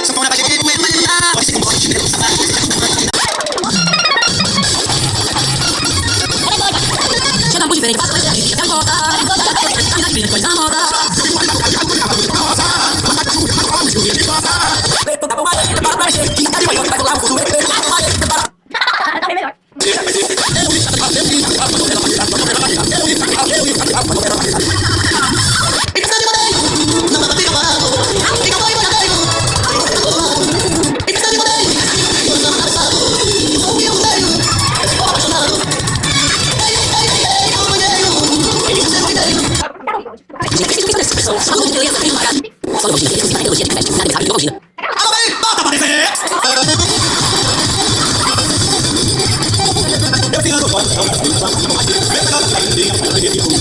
Sanfona pra gente comer, mas não dá. Pode ser com bola, de medo, chega muito diferente, passa mais gente, até volta. A vida depois da moda. Preto da bomba, para aparecer. Quem tá de manhã, vai rolar o futuro. Tá bem melhor. Eu